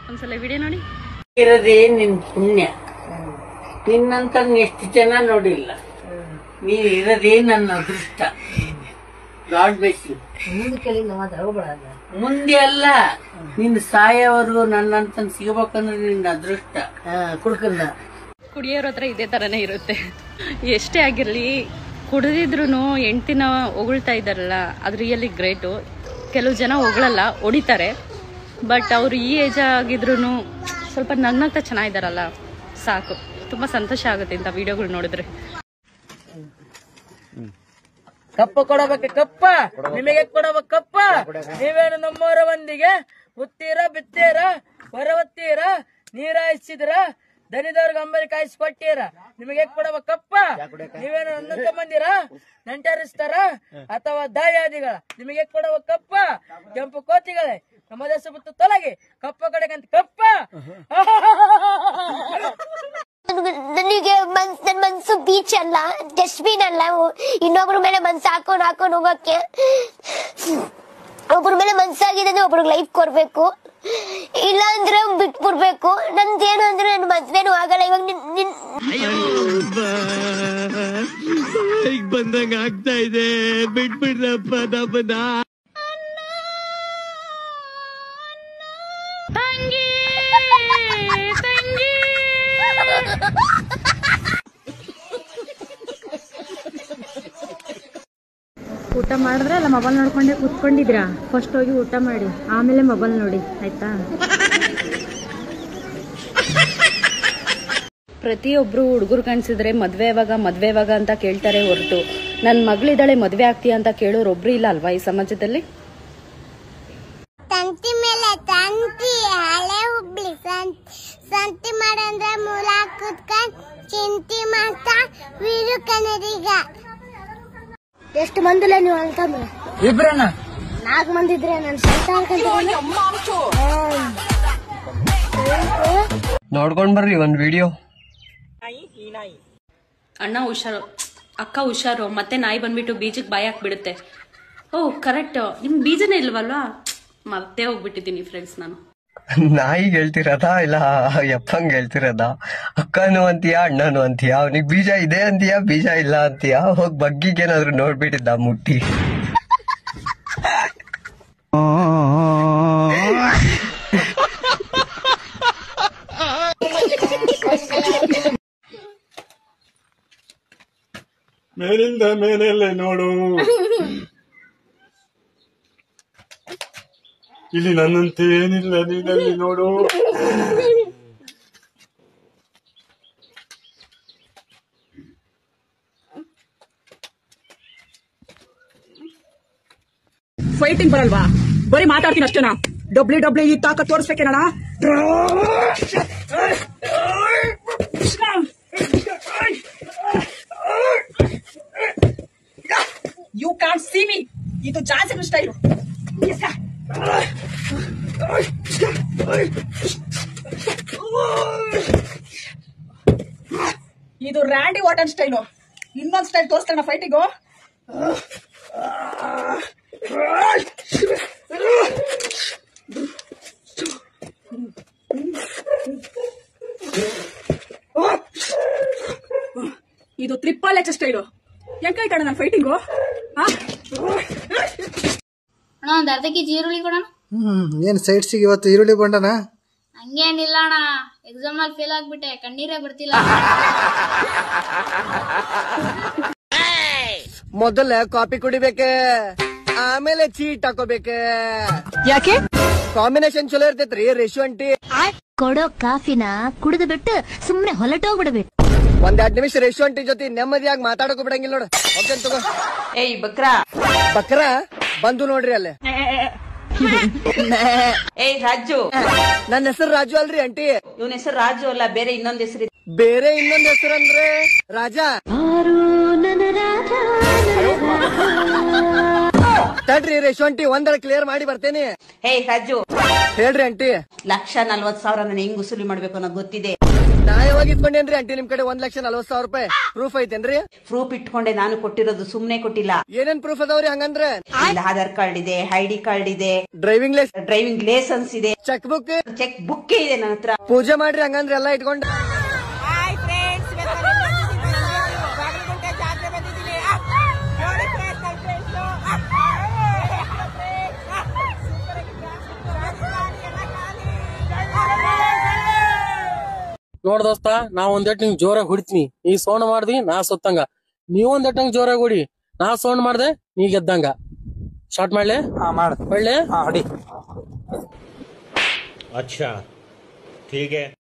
ಒಂದ್ಸಲ ವಿಡಿಯೋ ನೋಡಿ. ಇರೋದೇ ನಿನ್ ಪುಣ್ಯ. ನಿನ್ನಂತ ಎಷ್ಟು ಜನ ನೋಡಿಲ್ಲ. ನೀನ್ ಇರೋದೇ ನನ್ನ ಅದೃಷ್ಟ. God bless you. ಮುಂದೆ ಅಲ್ಲ, ನಿನ್ ಸಾಯೋವರೆಗೂ ನನ್ನಂತ ಸಿಗಬೇಕಂದ್ರೆ ನಿನ್ನ ಅದೃಷ್ಟ. ಕುಡಿಯೋರ ಹತ್ರ ಇದೇ ತರನೇ ಇರುತ್ತೆ. ಎಷ್ಟೇ ಆಗಿರ್ಲಿ, ಕುಡಿದಿದ್ರು ಹೆಂಡ್ತಿನ ಹೊಗಳ್ತಾ ಇದ್ದಾರಲ್ಲ, ಅದು ರಿಯಲಿ ಗ್ರೇಟು. ಕೆಲವು ಜನ ಹೊಗಳಲ್ಲ, ಹೊಡಿತಾರೆ. ಬಟ್ ಅವ್ರು ಈ ಏಜ್ ಆಗಿದ್ರು ಸ್ವಲ್ಪ ನಗ್ನಗ್ತಾ ಚೆನ್ನಾಗಿದ್ದಾರಲ್ಲ, ಸಾಕು. ತುಂಬಾ ಸಂತೋಷ ಆಗುತ್ತೆ ಇಂಥ ವಿಡಿಯೋಗಳು ನೋಡಿದ್ರೆ. ಕಪ್ಪ ಕೊಡಬೇಕು, ಕಪ್ಪ ನಿಮಗೆ ಕೊಡಬೇಕು, ಕಪ್ಪ ನೀವೇನು ನಮ್ಮವರ ಮಂದಿಗೆ ಉತ್ತೀರ ಬಿತ್ತೀರ ಹೊರವತ್ತೀರ ನೀರ ಹಚ್ಚಿದ್ರ ದನಿದವ್ರಿಗೆ ಅಂಬಲಿ ಕಾಯಿಸಿ ಕೊಟ್ಟೀರ. ನಿಮಗೆ ಕೊಡಬೇಕು ಕಪ್ಪ. ನೀವೇನು ನನ್ನ ಮಂದಿರ ನಂಟರಿಸ್ತಾರ ಅಥವಾ ದಾಯಾದಿಗಳ. ನಿಮಗೆ ಕೊಡಬೇಕು ಕಪ್ಪ. ಕೆಂಪು ಕೋತಿಗಳೇ, ನಮ್ಮ ದೇಶ ಬಿಟ್ಟು ತೊಲಗಿ, ಕಪ್ಪ ಕಡೆಗಂತ ಕಪ್ಪ. ನನಗೆ ನನ್ ಮನ್ಸು ಬೀಚ್ ಅಲ್ಲ, ಡಸ್ಟ್ಬಿನ್ ಅಲ್ಲ. ಇನ್ನೊಬ್ರ ಮೇಲೆ ಮನ್ಸು ಹಾಕೊಂಡ್ ಹೋಗಕ್ಕೆ. ಒಬ್ರ ಮೇಲೆ ಮನ್ಸಾಗಿದೆ ಅಂದ್ರೆ ಒಬ್ರಿಗೆ ಲೈಫ್ ಕೊಡ್ಬೇಕು, ಇಲ್ಲ ಅಂದ್ರೆ ಬಿಟ್ಬಿಡ್ಬೇಕು. ನಂದೇನು ಅಂದ್ರೆ ನನ್ ಮದ್ವೆನೂ ಆಗಲ್ಲ. ಇವಾಗ ಬಂದಂಗ ಆಗ್ತಾ ಇದೆ, ಬಿಟ್ಬಿಡ್ರಪ್ಪ ನಮ್ಮನ್ನ. ಊಟ ಮಾಡಿದ್ರೆ ಅಲ್ಲ ಮೊಬೈಲ್ ನೋಡ್ಕೊಂಡೆ ಕೂತ್ಕೊಂಡಿದ್ರಾ? ಫಸ್ಟ್ ಹೋಗಿ ಊಟ ಮಾಡಿ, ಆಮೇಲೆ ಮೊಬೈಲ್ ನೋಡಿ, ಆಯ್ತಾ? ಪ್ರತಿಯೊಬ್ರು ಹುಡುಗರು ಕಾಣಿಸಿದ್ರೆ ಮದ್ವೆ ಯಾವಾಗ ಅಂತ ಕೇಳ್ತಾರೆ ಹೊರತು ನನ್ನ ಮಗಳಿದ್ದಾಳೆ ಮದ್ವೆ ಆಗ್ತೀಯ ಅಂತ ಕೇಳೋರು ಒಬ್ರು ಇಲ್ಲ ಅಲ್ವಾ ಈ ಸಮಾಜದಲ್ಲಿ? ತಂತಿ ಮೇಲೆ ತಂತಿ, ಹಳೆ ಹುಬ್ಳಿ ಸಂತಿ ಮಾಡಂದ್ರೆ ಮೂಲ ಕುತ್ಕೊಂಡ್ ಚಿಂತಿ ಮಾಡ್ತಾ ವೀರು ಕನ್ನಡಿಗ. ಎಷ್ಟು ಮಂದಿಲ್ಲ ನೀವು ಅನ್ಕೊಂಡ್ರೆ? ಇಬ್ರನ್ನ 4 ಮಂದಿ ಇದ್ರೆ ನಾನು ಸ್ವಂತ ನೋಡ್ಕೊಂಡ್ ಬರ್ರಿ ಒಂದ್ ವಿಡಿಯೋ. ಅಣ್ಣ ಹುಷಾರು, ಅಕ್ಕ ಹುಷಾರು, ಮತ್ತೆ ನಾಯಿ ಬಂದ್ಬಿಟ್ಟು ಬೀಜಕ್ಕೆ ಬಾಯಿ ಹಾಕ್ಬಿಡುತ್ತೆ. ಓ ಕರೆಕ್ಟ್, ನಿಮ್ ಬೀಜನೇ ಇಲ್ವಲ್ವಾ? ಮತ್ತೆ ಹೋಗ್ಬಿಟ್ಟಿದ್ದೀನಿ ಫ್ರೆಂಡ್ಸ್ ನಾನು. ನಾಯಿಗೆ ಹೇಳ್ತಿರೋದಾ ಇಲ್ಲ ಯಪ್ಪಂಗ್ ಹೇಳ್ತಿರೋದಾ? ಅಕ್ಕನು ಅಂತೀಯಾ ಅಣ್ಣನು ಅಂತೀಯಾ? ಅವನಿಗೆ ಬೀಜ ಇದೆ ಅಂತೀಯಾ ಬೀಜ ಇಲ್ಲ ಅಂತೀಯಾ? ಹೋಗ್ ಬಗ್ಗಿಗೇನಾದ್ರು ನೋಡ್ಬಿಟ್ಟಿದ್ದ ಮುಟ್ಟಿ. ಮೇಲಿಂದ ಮೇಲೆಲ್ಲ ನೋಡು, ಇಲ್ಲಿ ನನ್ನಂತೆ ಏನಿಲ್ಲ, ನೀನಲ್ಲಿ ನೋಡು. ಫೈಟಿಂಗ್ ಬರಲ್ವಾ? ಬರೀ ಮಾತಾಡ್ತೀನಿ ಅಷ್ಟೇನಾ? WWE ತಾಕತ್ ತೋರಿಸ್ಬೇಕೇನಣ್ಣ? You can see me. ಇದು ಜಾನ್ಸನ್ ಸ್ಟೈಲ್. ಇದು ರ್ಯಾಂಡಿ ವಾಟನ್ ಸ್ಟೈಲು. ಇನ್ನೊಂದು ಸ್ಟೈಲ್ ತೋರಿಸ್ತಾನ ಫೈಟಿಂಗು. ಇದು ಟ್ರಿಪಲ್ ಎಚ್ ಸ್ಟೈಲು. ಹೆಂಗಾಯ್ತಣ್ಣ ನನ್ನ ಫೈಟಿಂಗು? ಅಣ್ಣ ಒಂದ್ ಅರ್ಧ ಕೆಜಿ ಈರುಳ್ಳಿ ಕೊಡೋಣ. ಏನ್ ಸೈಡ್ಸಿಗೆ ಇವತ್ತು ಈರುಳ್ಳಿ ಕೊಂಡನ? ಹಂಗೇನಿಲ್ಲ ಅಣ್ಣ, ಎಕ್ಸಾಮ್ ಅಲ್ಲಿ ಫೇಲ್ ಆಗ್ಬಿಟ್ಟೆ, ಕಣ್ಣೀರೇ ಬರ್ತಿಲ್ಲ. ಮೊದಲ ಕಾಫಿ ಕುಡಿಬೇಕೆ, ಆಮೇಲೆ ಚೀಟ್ ಹಾಕೋಬೇಕೆ. ಯಾಕೆ? ಕಾಂಬಿನೇಷನ್ ಚಲೋ ಇರ್ತೈತ್ರಿ. ರೇಷು ಅಂಟಿ ಕೊಡೋ ಕಾಫಿನ ಕುಡಿದು ಬಿಟ್ಟು ಸುಮ್ನೆ ಹೊಲಟೋಗ್ಬಿಡ್ಬೇಕು. 1-2 ನಿಮಿಷ ರೇಷು ಅಂಟಿ ಜೊತೆ ನೆಮ್ಮದಿಯಾಗಿ ಮಾತಾಡೋಕೆ ಬಿಡಂಗಿಲ್ಲ ನೋಡು. ಓಕೆ ತಗೋ. ಏಯ್ ಬಕ್ರಾ ಬಂದು ನೋಡ್ರಿ ಅಲ್ಲೇ. ಏಯ್ ರಾಜು. ನನ್ನ ಹೆಸರು ರಾಜು ಅಲ್ರಿ ಅಂಟಿ. ಇವನ ಹೆಸರು ರಾಜು ಅಲ್ಲ, ಬೇರೆ ಇನ್ನೊಂದ್ ಹೆಸರು. ಬೇರೆ ಇನ್ನೊಂದ್ ಹೆಸರು ಅಂದ್ರೆ ರಾಜ. ತಡ್ರಿ ರೇಷು ಅಂಟಿ, ಒಂದರ ಕ್ಲಿಯರ್ ಮಾಡಿ ಬರ್ತೇನೆ. ಹೇ ರಾಜು, ಹೇಳ್ರಿ ಅಂಟಿ. 1,40,000 ನಾನು ಹೆಂಗ್ ವಸೂಲಿ ಮಾಡ್ಬೇಕು ಅನ್ನೋದು ಗೊತ್ತಿದೆ. ನ್ಯಾಯವಾಗಿ ಇಟ್ಕೊಂಡೇನ್ರಿ ಆಂಟಿ ನಿಮ್ ಕಡೆ 1,40,000 ರೂಪಾಯಿ ಪ್ರೂಫ್ ಐತೇನ್ರಿ? ಪ್ರೂಫ್ ಇಟ್ಕೊಂಡೆ ನಾನು ಕೊಟ್ಟಿರೋದು, ಸುಮ್ನೆ ಕೊಟ್ಟಿಲ್ಲ. ಏನೇನ್ ಪ್ರೂಫ್ ಅದಾವ್ರಿ ಹಂಗಂದ್ರೆ? ಆಧಾರ್ ಕಾರ್ಡ್ ಇದೆ, ಐಡಿ ಕಾರ್ಡ್ ಇದೆ, ಡ್ರೈವಿಂಗ್ ಲೈಸೆನ್ಸ್ ಇದೆ, ಚೆಕ್ ಬುಕ್ ಇದೆ ನನ್ನ ಹತ್ರ. ಪೂಜೆ ಮಾಡ್ರಿ ಹಂಗಂದ್ರೆ ಎಲ್ಲ ಇಟ್ಕೊಂಡು. ನೋಡ್ ದೋಸ್ತ, ನಾ ಒಂದೇಟ್ ನಿಂಗ್ ಜೋರಾಗಿ ಹೊಡಿತೀನಿ, ನೀ ಸೌಂಡ್ ಮಾಡ್ದಿ ನಾ ಸೊತ್ತಂಗ. ನೀವೊಂದೇಟ್ ನಂಗೆ ಜೋರಾಗಿ ಹೊಡಿ, ನಾ ಸೌಂಡ್ ಮಾಡ್ದೆ ನೀ ಗೆದ್ದಂಗ. ಸ್ಟಾರ್ಟ್ ಮಾಡ್ಲಿ? ಒಳ್ಳೆ ಅಚ್ಚಾ ಠೀಕ್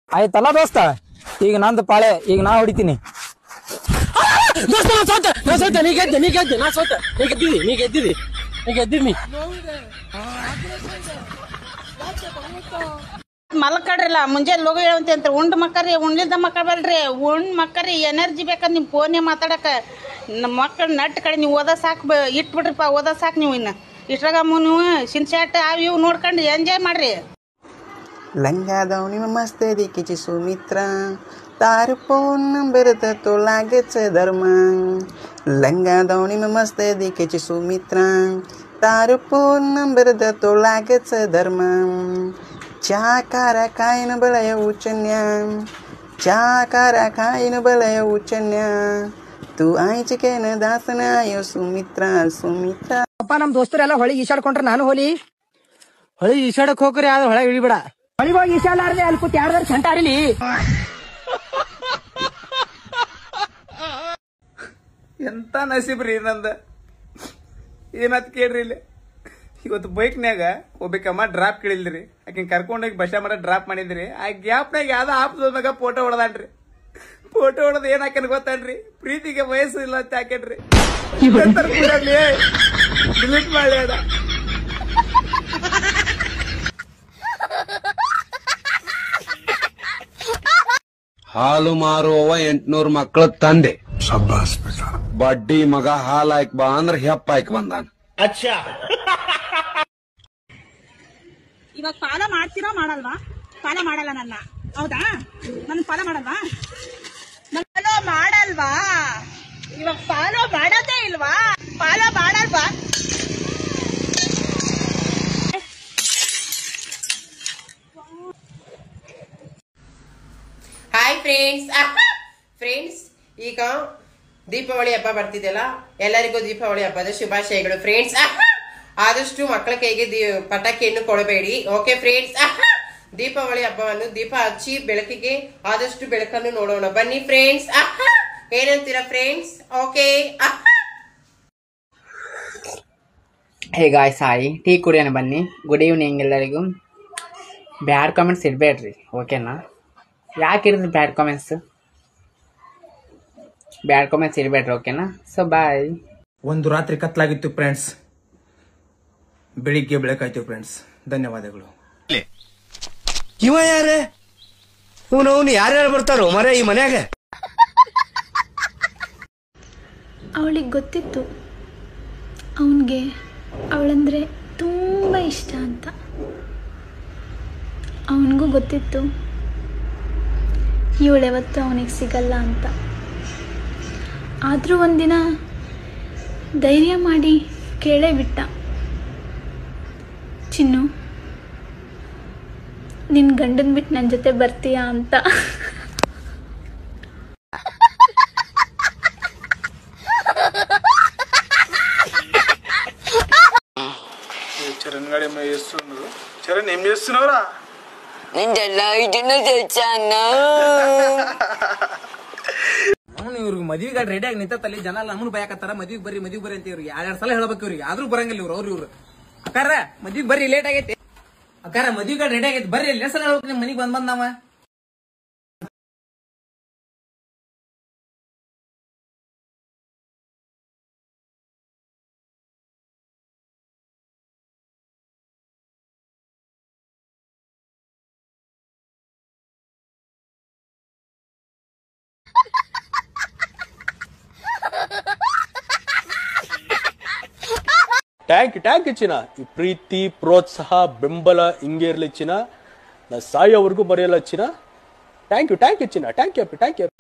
ಆಯ್ತಲ್ಲ ದೋಸ್ತ, ಈಗ ನಂದು ಪಾಳೆ, ಈಗ ನಾ ಹೊಡಿತೀನಿ. ದೋಸ್ತ ನಾ ಸೋತೆ, ನೀ ಗೆದ್ದೆ, ನಾ ಸೋತೆ, ನೀ ಗೆದ್ದಿದಿ. ಮಲ್ಕಡ್ರಲ್ಲ ಮುಂಜಾನೆ ಲೋಗ ಹೇಳುವಂತೆ ಅಂತ ಉಂಡ್ ಮಕ್ಕರಿ, ಉಣ್ಲಿದ್ದ ಮಕ್ಕಳ್ಬಲ್ರಿ, ಉಂಡ್ ಮಕ್ಕರಿ ಎನರ್ಜಿ ಬೇಕಂತ ನಿಮ್ ಫೋನ್ ಮಾತಾಡಕ. ನಮ್ಮ ಮಕ್ಕಳ ನಟ್ ಕಡೆ ನೀವು ಓದ ಸಾಕು, ಇಟ್ಬಿಡ್ರಿಪ್ಪ, ಓದ ಸಾಕು. ನೀವು ಇನ್ನ ಇಷ್ಟಾಗ ನೀವು ಸಿನ್ಸ್ಯಾಟ್ ಅವ್ ಇವ್ ನೋಡ್ಕೊಂಡು ಎಂಜಾಯ್ ಮಾಡ್ರಿ. ಲಂಗಾದವನಿ ಮಸ್ತೆ ದಿಕ್ಕಿಚಿ ಸುಮಿತ್ರ, ತಾರು ಫೋನ್ ನಂಬರ್ तो लागे छे धर्म. लंगादवनी में मस्ते दिखे सुमित्रा, तारू फोन नंबर तो लागे छे धर्म. चाकारा खाइन बलय उचन्या, चाकारा खाइन बलय उचन्या, तू आईच के न दासन आयो सुमित्रा. ಅಪ್ಪ ನಮ್ ದೋಸ್ತರೆಲ್ಲ ಹೊಳಿಗೆ ಈಸಾಡ್ಕೊಂಡ್ರೆ ನಾನು ಹೊಳಿ ಈಸಾಡಕ್ ಹೋಗ್ರಿ, ಆದ್ರೆ ಹೊಳೆ ಇಳಿಬೇಡ. ಹೊಳಿಗೆ ಹೋಗಿ ಈಸಾಡ್ಲಾರ್ದೆ ಅಲ್ಲಿ ಕೂತ್ ಯಾರ್ದಾರು ಸಂಟಾರಿಲಿ. ಎಂತ ನಸೀಬ್ರಿ ನಂದ. ಏನತ್ ಕೇಳ್ರಿ ಇಲ್ಲಿ, ಇವತ್ತು ಬೈಕ್ನ್ಯಾಗ ಒಬ್ಬಕಮ್ಮ ಡ್ರಾಪ್ ಕೇಳಿಲ್ರಿ, ಆಕಿನ್ ಕರ್ಕೊಂಡೋಗಿ ಬಸ್ ಮಾಡ ಡ್ರಾಪ್ ಮಾಡಿದ್ರಿ. ಆ ಗ್ಯಾಪ್ನಾಗ ಯಾವ್ದೋ ಆಪ್ದಾಗ ಫೋಟೋ ಹೊಡೆದಾನ್ರಿ. ಫೋಟೋ ಹೊಡೆದ್ ಏನ್ ಹಾಕನ್ ಗೊತ್ತಾನ್ರಿ? ಪ್ರೀತಿಗೆ ವಯಸ್ಸು ಇಲ್ಲ ಅಂತ ಹಾಕೇನ್ರಿ. ಡಿಲೀಟ್ ಮಾಡಿ ಅದ. ಹಾಲು ಮಾರುವವ 800 ಮಕ್ಕಳ ತಂದೆ. ಬಡ್ಡಿ ಮಗ ಹಾಲ್ ಹಾಕ್ ಬಾ ಅಂದ್ರ ಹೆಪ್ಪ ಹಾಕಿ ಬಂದಾನ. ಇವಾಗ ಫಾಲೋ ಮಾಡ್ತೀರೋ ಮಾಡಲ್ವಾ? ಫಾಲೋ ಮಾಡಲ್ಲ ನನ್ನ, ಹೌದಾ? ನನ್ನ ಫಾಲೋ ಮಾಡಲ್ವಾ? ಇವಾಗ ಫಾಲೋ ಮಾಡೋದೇ ಇಲ್ವಾ? ಫಾಲೋ ಮಾಡಲ್ವಾ? ಹಾಯ್ ಫ್ರೆಂಡ್ಸ್, ಈಗ ದೀಪಾವಳಿ ಹಬ್ಬ ಬರ್ತಿದೆಯಲ್ಲ, ಎಲ್ಲರಿಗೂ ದೀಪಾವಳಿ ಹಬ್ಬದ ಶುಭಾಶಯಗಳು ಫ್ರೆಂಡ್ಸ್. ಆದಷ್ಟು ಮಕ್ಕಳ ಕೈಗೆ ಪಟಾಕಿಯನ್ನು ಕೊಡಬೇಡಿ, ಓಕೆ ಫ್ರೆಂಡ್ಸ್. ದೀಪಾವಳಿ ಹಬ್ಬವನ್ನು ದೀಪ ಹಚ್ಚಿ ಬೆಳಕಿಗೆ ಆದಷ್ಟು ಬೆಳಕನ್ನು ನೋಡೋಣ ಬನ್ನಿ ಫ್ರೆಂಡ್ಸ್. ಏನಂತೀರಾ friends? Okay. Hey guys, hi, tea ಕುಡಿಯೋಣ ಬನ್ನಿ. ಗುಡ್ ಈವ್ನಿಂಗ್ ಎಲ್ಲರಿಗೂ. ಬ್ಯಾಡ್ ಕಾಮೆಂಟ್ಸ್ ಇರಬೇಡ್ರಿ, ಓಕೆನಾ? ಯಾಕೆ ಇರೋದು ಬ್ಯಾಡ್ ಕಾಮೆಂಟ್ಸ್ ಇರಬೇಡ್ರಿ, ಓಕೆನಾ? So bye. ಒಂದು ರಾತ್ರಿ ಕತ್ಲಾಗಿತ್ತು ಫ್ರೆಂಡ್ಸ್, ಬೆಳಿಗ್ಗೆ ಬೆಳಕಾಯ್ತು ಫ್ರೆಂಡ್ಸ್. ಧನ್ಯವಾದಗಳು. ಇವ ಯಾರೇ? ಅವನು ಯಾರ್ಯಾರು ಬರ್ತಾರೋ ಮರ ಈ ಮನ್ಯಾಗ? ಅವಳಿಗೆ ಗೊತ್ತಿತ್ತು ಅವನಿಗೆ ಅವಳಂದ್ರೆ ತುಂಬ ಇಷ್ಟ ಅಂತ. ಅವನಿಗೂ ಗೊತ್ತಿತ್ತು ಇವಳ್ಯಾವತ್ತೂ ಅವನಿಗೆ ಸಿಗಲ್ಲ ಅಂತ. ಆದರೂ ಒಂದಿನ ಧೈರ್ಯ ಮಾಡಿ ಕೇಳೇ ಬಿಟ್ಟ, ಚಿನ್ನು ನಿನ್ನ ಗಂಡನ್ ಬಿಟ್ಟು ನನ್ನ ಜೊತೆ ಬರ್ತೀಯಾ ಅಂತ. చరణ్ గారు ఏమో చేస్తున్నారు. చరణ్ ఏం చేస్తున్నావురా? ಇವ್ರಿಗೆ ಮದ್ವಿಗೆ ರೆಡಿ ಆಗಿ ನಿಂತಲ್ಲಿ ಜನ ಎಲ್ಲ ನಮ್ಮನ್ನು ಬಯಕತ್ತಾರ. ಮದ್ವಿಗೆ ಬರ್ರಿ ಅಂತ ಇವ್ರಿಗೆ 2 ಸಲ ಹೇಳ್ಬೇಕು ಇವ್ರಿಗೆ, ಆದ್ರೂ ಬರಂಗಿಲ್ಲ ಇವ್ರು. ಅಕ್ಕಾರ ಮದ್ವಿಗೆ ಬರ್ರಿ, ಲೇಟ್ ಆಗೈತಿ. ಅಕ್ಕಾರ ಮದ್ವಿಗೆ ರೆಡಿ ಆಗೈತಿ ಬರ್ರಿ, ಎಲ್ಲ ಸಲ ಹೇಳ್ಬೇಕು ನಿಮ್ ಮನಿಗೆ ಬಂದ್ ನಾವ. ಟ್ಯಾಂಕ್ ಇಚ್ಚಿನ ಈ ಪ್ರೀತಿ ಪ್ರೋತ್ಸಾಹ ಬೆಂಬಲ ಹಿಂಗೆ ಇರ್ಲಿಚ್ಚಿನ ನಾ ಸಾಯೋವರೆಗೂ ಮರೆಯಲ್ಲ ಚಿನ. ಥ್ಯಾಂಕ್ ಯು ಚಿನ್ನ ಥ್ಯಾಂಕ್ ಯು